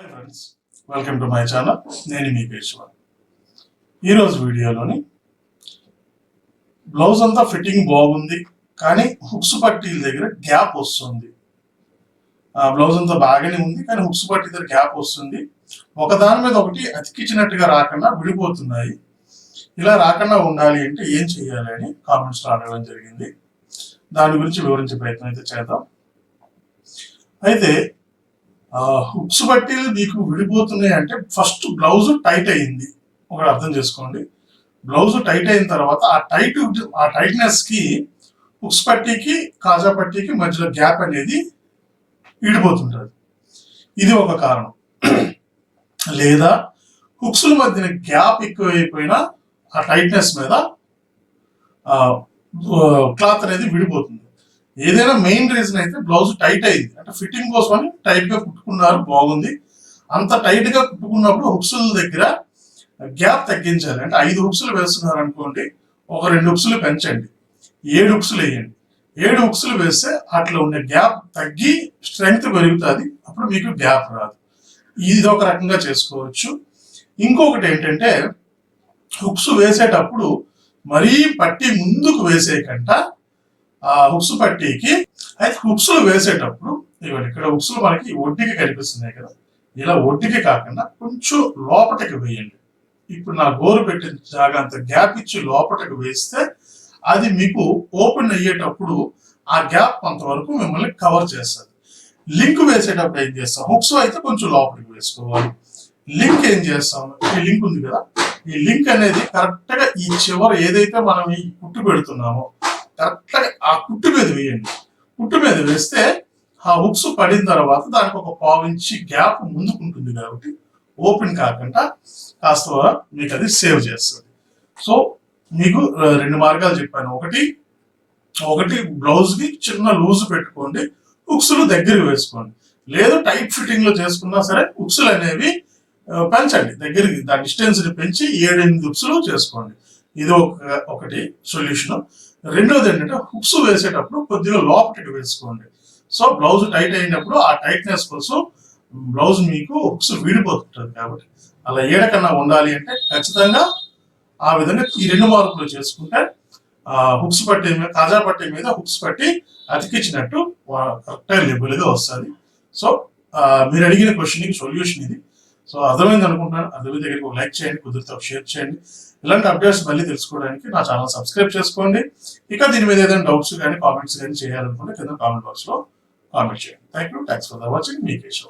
Hi friends, welcome to my channel. నేను మీ కేశవ. ఈరోజు వీడియోలోని బ్లౌజ్ అంతా ఫిట్టింగ్ బాగుంది, కానీ హుక్స్ పట్టీల దగ్గర గ్యాప్ వస్తుంది. బ్లౌజ్ అంతా బాగానే ఉంది, కానీ హుక్స్ పట్టీ దగ్గర గ్యాప్ వస్తుంది. ఒకదాని మీద ఒకటి అతికించినట్టుగా రాకుండా విడిపోతున్నాయి. ఇలా రాకుండా ఉండాలి అంటే ఏం చేయాలి అని కామెంట్స్లో అడగడం జరిగింది. దాని గురించి వివరించే ప్రయత్నం అయితే చేద్దాం. అయితే హుక్స్ పట్టీలు మీకు విడిపోతున్నాయి అంటే ఫస్ట్ బ్లౌజ్ టైట్ అయింది, ఒకటి అర్థం చేసుకోండి. బ్లౌజ్ టైట్ అయిన తర్వాత ఆ టైట్నెస్ కి హుక్స్ పట్టీకి కాజా పట్టీకి మధ్యలో గ్యాప్ అనేది విడిపోతుంటుంది. ఇది ఒక కారణం. లేదా హుక్స్ల మధ్యన గ్యాప్ ఎక్కువైపోయినా ఆ టైట్నెస్ మీద క్లాత్ అనేది విడిపోతుంది. ఏదైనా మెయిన్ రీజన్ అయితే బ్లౌజ్ టైట్ అయింది అంటే ఫిట్టింగ్ కోసం అని టైట్ గా కుట్టుకున్నారు, బాగుంది. అంత టైట్ గా కుట్టుకున్నప్పుడు హుక్స్ల దగ్గర గ్యాప్ తగ్గించాలి. అంటే 5 హుక్స్లు వేస్తున్నారు అనుకోండి, ఒక 2 హుక్స్లు పెంచండి, 7 హుక్స్లు వేయండి. 7 హుక్స్లు వేస్తే అట్లా ఉండే గ్యాప్ తగ్గి స్ట్రెంగ్త్ పెరుగుతుంది, అప్పుడు మీకు గ్యాప్ రాదు. ఇది ఒక రకంగా చేసుకోవచ్చు. ఇంకొకటి ఏంటంటే హుక్స్ వేసేటప్పుడు మరీ పట్టి ముందుకు వేసేయకంట హుక్స్ పట్టీకి. అయితే హుక్స్ వేసేటప్పుడు ఇక్కడ హుక్స్ మనకి ఒడ్డుకి కనిపిస్తున్నాయి కదా, ఇలా ఒడ్డుకి కాకుండా కొంచెం లోపటికి వేయండి. ఇప్పుడు నా గోరు పెట్టిన జాగా అంత గ్యాప్ ఇచ్చి లోపటికి వేస్తే అది మీకు ఓపెన్ అయ్యేటప్పుడు ఆ గ్యాప్ కొంతవరకు మిమ్మల్ని కవర్ చేస్తుంది. లింక్ వేసేటప్పుడు ఏం చేస్తాం, హుక్స్ అయితే కొంచెం లోపలికి వేసుకోవాలి. లింక్ ఏం చేస్తాం, ఈ లింక్ ఉంది కదా, ఈ లింక్ అనేది కరెక్ట్ గా ఈ చివర ఏదైతే మనం ఈ కుట్టు పెడుతున్నామో కరెక్ట్ గా ఆ కుట్టు మీద వేయండి. కుట్టు మీద వేస్తే ఆ హుక్స్ పడిన తర్వాత దానికి ఒక 1/4 ఇంచ్ గ్యాప్ ముందుకుంటుంది కాబట్టి ఓపెన్ కాకుండా కాస్త మీకు అది సేవ్ చేస్తుంది. సో మీకు 2 మార్గాలు చెప్పాను. ఒకటి బ్లౌజ్ కి చిన్న లూజ్ పెట్టుకోండి, హుక్స్లు దగ్గరికి వేసుకోండి. లేదు టైట్ ఫిట్టింగ్ లో చేసుకున్నా సరే హుక్స్లు అనేవి పెంచండి, దగ్గరికి దాని డిస్టెన్స్ ని పెంచి 7-8 హుక్స్లు చేసుకోండి. ఇది ఒకటి సొల్యూషన్. రెండోది ఏంటంటే హుక్స్ వేసేటప్పుడు కొద్దిగా లోపలికి వేసుకోండి. సో బ్లౌజ్ టైట్ అయినప్పుడు ఆ టైట్నెస్ కోసం బ్లౌజ్ మీకు హుక్స్ విడిపోతుంటుంది. కాబట్టి అలా ఏడకన్నా ఉండాలి అంటే ఖచ్చితంగా ఆ విధంగా ఈ 2 మార్పులు చేసుకుంటే హుక్స్ పట్టీ మీద కాజా పట్టీ మీద హుక్స్ పట్టి అతికించినట్టు కరెక్ట్గా లెబుల్గా వస్తుంది. సో మీరు అడిగిన క్వశ్చన్కి సొల్యూషన్ ఇది. సో అర్థమైంది అనుకుంటున్నాను. అర్థమైతే దగ్గరికి ఒక లైక్ చేయండి, కుదిరితే షేర్ చేయండి. ఇలాంటి అప్డేట్స్ మళ్ళీ తెలుసుకోవడానికి నా ఛానల్ సబ్స్క్రైబ్ చేసుకోండి. ఇక దీని మీద ఏదైనా డౌట్స్ కానీ కామెంట్స్ కానీ చేయాలనుకుంటే కింద కామెంట్ బాక్స్ లో కామెంట్ చేయండి. Thanks for the watching. Me Keshava.